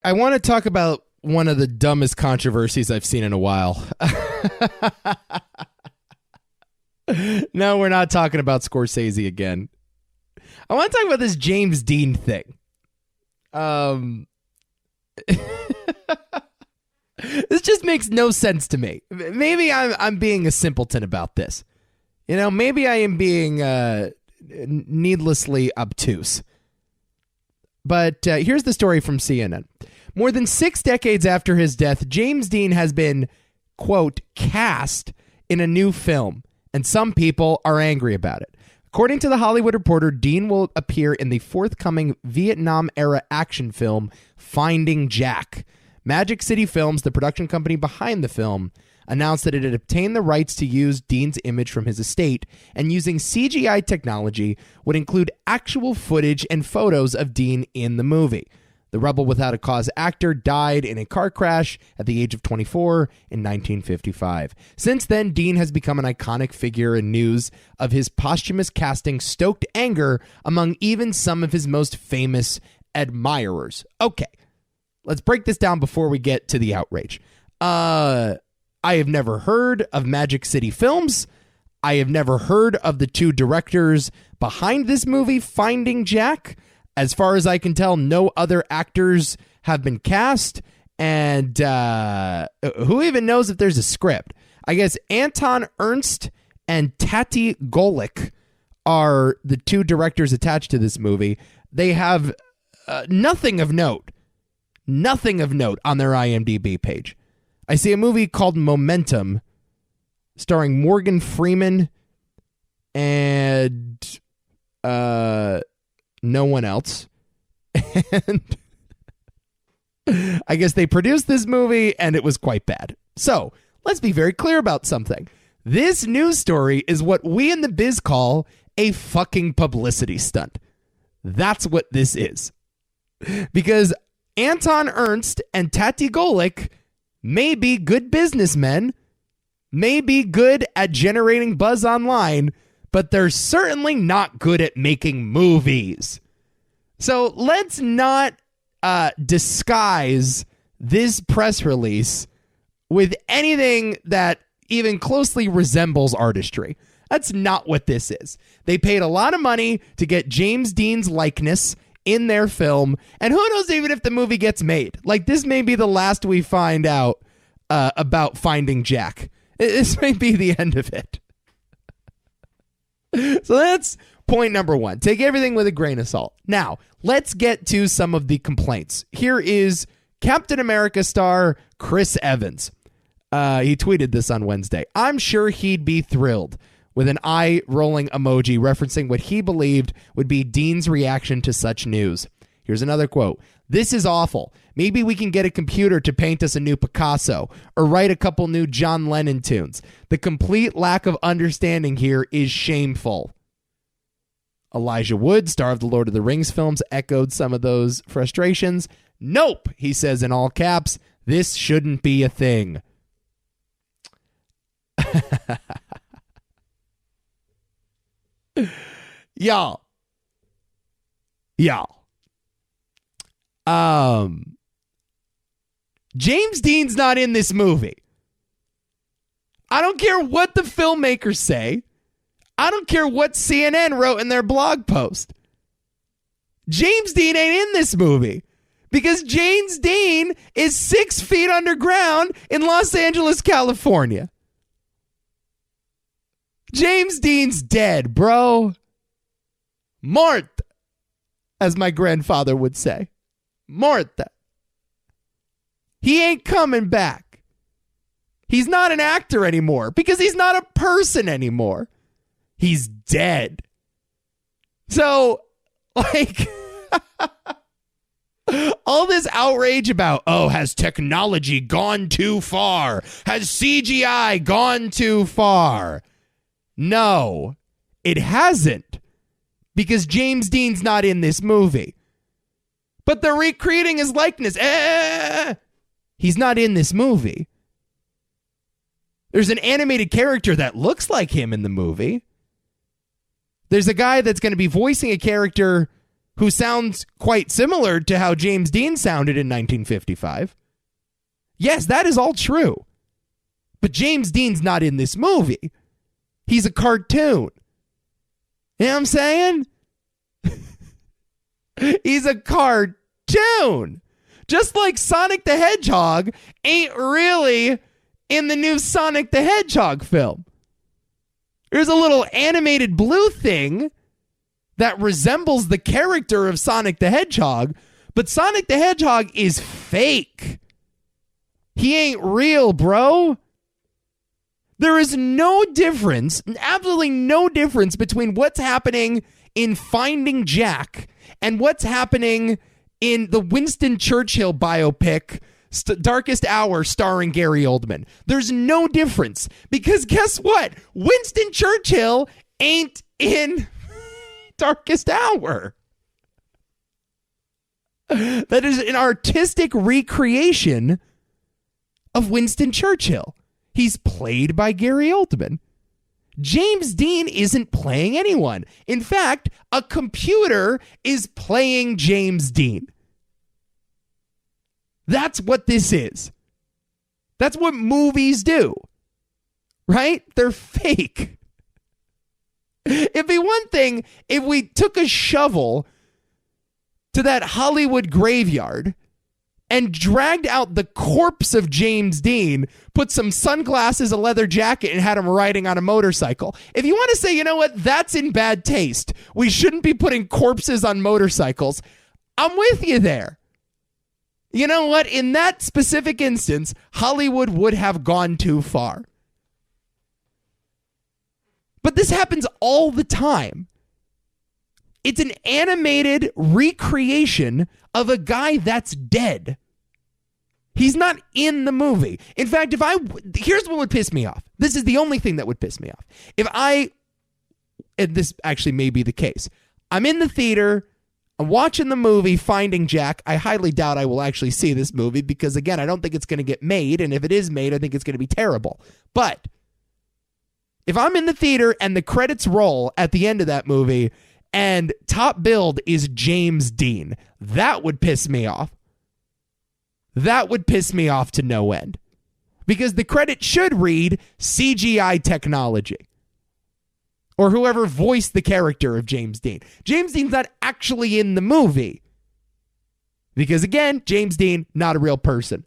I want to talk about one of the dumbest controversies I've seen in a while. No, we're not talking about Scorsese again. I want to talk about this James Dean thing. This just makes no sense to me. Maybe I'm being a simpleton about this. You know, maybe I am being needlessly obtuse. But here's the story from CNN. More than 6 decades after his death, James Dean has been, quote, cast in a new film, and some people are angry about it. According to The Hollywood Reporter, Dean will appear in the forthcoming Vietnam-era action film, Finding Jack. Magic City Films, the production company behind the film, announced that it had obtained the rights to use Dean's image from his estate, and using CGI technology would include actual footage and photos of Dean in the movie. The Rebel Without a Cause actor died in a car crash at the age of 24 in 1955. Since then, Dean has become an iconic figure, and news of his posthumous casting stoked anger among even some of his most famous admirers. Okay, let's break this down before we get to the outrage. I have never heard of Magic City Films. I have never heard of the two directors behind this movie, Finding Jack. As far as I can tell, no other actors have been cast. And who even knows if there's a script? I guess Anton Ernst and Tati Golik are the two directors attached to this movie. They have nothing of note on their IMDb page. I see a movie called Momentum starring Morgan Freeman and no one else. And I guess they produced this movie and it was quite bad. So let's be very clear about something. This news story is what we in the biz call a fucking publicity stunt. That's what this is. Because Anton Ernst and Tati Golik may be good businessmen, may be good at generating buzz online, but they're certainly not good at making movies. So let's not disguise this press release with anything that even closely resembles artistry. That's not what this is. They paid a lot of money to get James Dean's likeness in their film, and who knows even if the movie gets made. Like, this may be the last we find out about Finding Jack. This may be the end of it. So that's point number one. Take everything with a grain of salt. Now, let's get to some of the complaints. Here is Captain America star Chris Evans. He tweeted this on Wednesday. I'm sure he'd be thrilled, with an eye-rolling emoji referencing what he believed would be Dean's reaction to such news. Here's another quote. This is awful. Maybe we can get a computer to paint us a new Picasso or write a couple new John Lennon tunes. The complete lack of understanding here is shameful. Elijah Wood, star of the Lord of the Rings films, echoed some of those frustrations. Nope, he says in all caps, this shouldn't be a thing. Y'all. James Dean's not in this movie. I don't care what the filmmakers say. I don't care what CNN wrote in their blog post. James Dean ain't in this movie because James Dean is 6 feet underground in Los Angeles, California. James Dean's dead, bro. Mort, as my grandfather would say. Mort. He ain't coming back. He's not an actor anymore because he's not a person anymore. He's dead. So, like, all this outrage about, oh, has technology gone too far? Has CGI gone too far? No, it hasn't, because James Dean's not in this movie. But they're recreating his likeness. He's not in this movie. There's an animated character that looks like him in the movie. There's a guy that's going to be voicing a character who sounds quite similar to how James Dean sounded in 1955. Yes, that is all true. But James Dean's not in this movie. He's a cartoon. You know what I'm saying? He's a cartoon. Just like Sonic the Hedgehog ain't really in the new Sonic the Hedgehog film. There's a little animated blue thing that resembles the character of Sonic the Hedgehog, but Sonic the Hedgehog is fake. He ain't real, bro. There is no difference, absolutely no difference between what's happening in Finding Jack and what's happening in the Winston Churchill biopic, Darkest Hour, starring Gary Oldman. There's no difference, because guess what? Winston Churchill ain't in Darkest Hour. That is an artistic recreation of Winston Churchill. He's played by Gary Oldman. James Dean isn't playing anyone. In fact, a computer is playing James Dean. That's what this is. That's what movies do. Right? They're fake. It'd be one thing if we took a shovel to that Hollywood graveyard and dragged out the corpse of James Dean, put some sunglasses, a leather jacket, and had him riding on a motorcycle. If you want to say, you know what, that's in bad taste, we shouldn't be putting corpses on motorcycles, I'm with you there. You know what, in that specific instance, Hollywood would have gone too far. But this happens all the time. It's an animated recreation of a guy that's dead. He's not in the movie. In fact, here's what would piss me off. This is the only thing that would piss me off. And this actually may be the case. I'm in the theater, I'm watching the movie Finding Jack. I highly doubt I will actually see this movie because, again, I don't think it's going to get made. And if it is made, I think it's going to be terrible. But if I'm in the theater and the credits roll at the end of that movie and top billed is James Dean, that would piss me off. That would piss me off to no end. Because the credit should read CGI technology. Or whoever voiced the character of James Dean. James Dean's not actually in the movie. Because again, James Dean, not a real person.